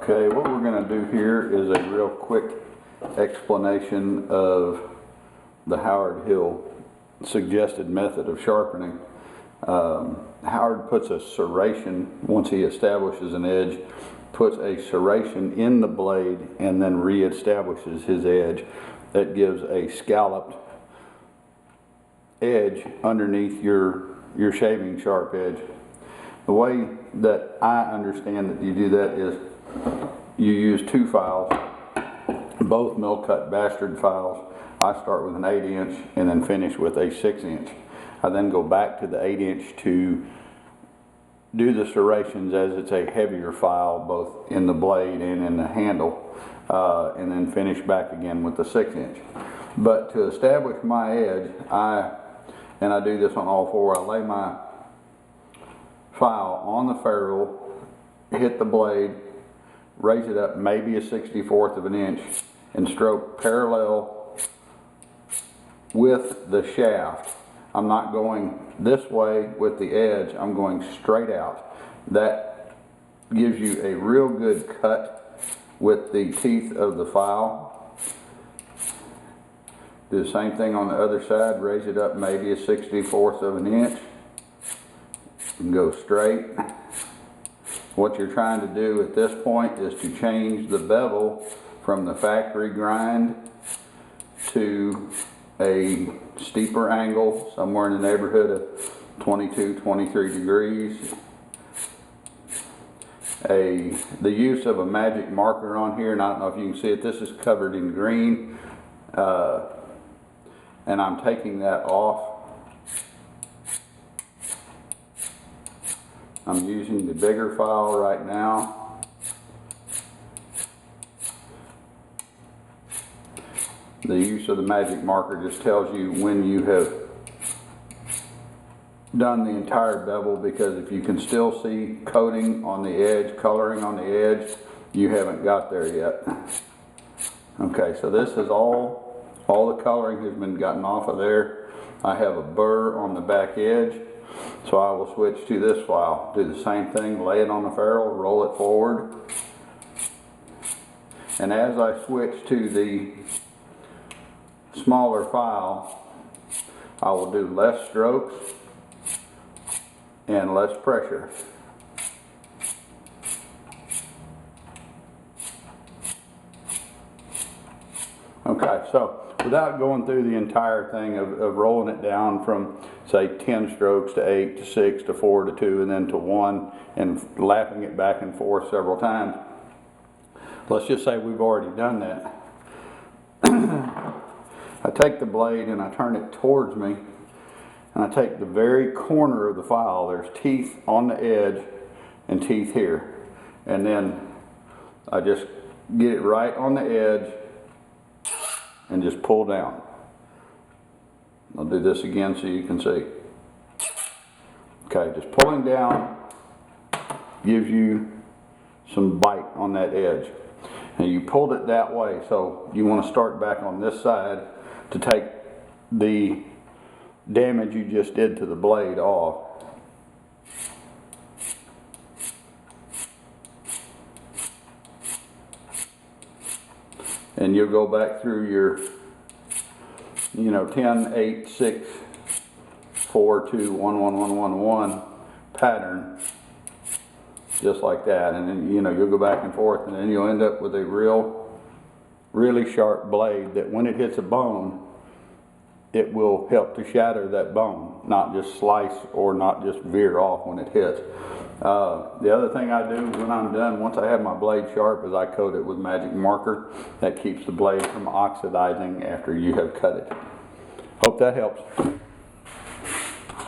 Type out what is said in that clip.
Okay, what we're going to do here is a real quick explanation of the Howard Hill suggested method of sharpening. Howard puts a serration, once he establishes an edge, puts a serration in the blade and then re-establishes his edge. That gives a scalloped edge underneath your shaving sharp edge. The way that I understand that you do that is you use two files, both mill cut bastard files. I start with an 8" and then finish with a 6". I then go back to the 8" to do the serrations, as it's a heavier file both in the blade and in the handle, and then finish back again with the 6". But to establish my edge, and I do this on all four, I lay my file on the ferrule, hit the blade, raise it up maybe a 1/64 of an inch, and stroke parallel with the shaft. I'm not going this way with the edge, I'm going straight out. That gives you a real good cut with the teeth of the file. Do the same thing on the other side, raise it up maybe a 1/64 of an inch and go straight. What you're trying to do at this point is to change the bevel from the factory grind to a steeper angle, somewhere in the neighborhood of 22, 23 degrees. The use of a magic marker on here, and I don't know if you can see it, this is covered in green, and I'm taking that off. I'm using the bigger file right now. The use of the magic marker just tells you when you have done the entire bevel, because if you can still see coating on the edge, coloring on the edge, you haven't got there yet. Okay, so this is all the coloring has been gotten off of there. I have a burr on the back edge. So I will switch to this file, do the same thing, lay it on the ferrule, roll it forward. And as I switch to the smaller file, I will do less strokes and less pressure. Okay, so without going through the entire thing of rolling it down from say 10 strokes to 8 to 6 to 4 to 2 and then to 1 and lapping it back and forth several times, let's just say we've already done that. I take the blade and I turn it towards me, and I take the very corner of the file. There's teeth on the edge and teeth here, and then I just get it right on the edge and just pull down. I'll do this again so you can see. Okay, just pulling down gives you some bite on that edge. And you pulled it that way, so you want to start back on this side to take the damage you just did to the blade off. And you'll go back through your 10, 8, 6, 4, 2, 1, 1, 1, 1, 1 pattern, just like that. And then you'll go back and forth, and then you'll end up with a really sharp blade that when it hits a bone, it will help to shatter that bone, not just slice or not just veer off when it hits. The other thing I do when I'm done, once I have my blade sharp, is I coat it with magic marker. That keeps the blade from oxidizing after you have cut it. Hope that helps.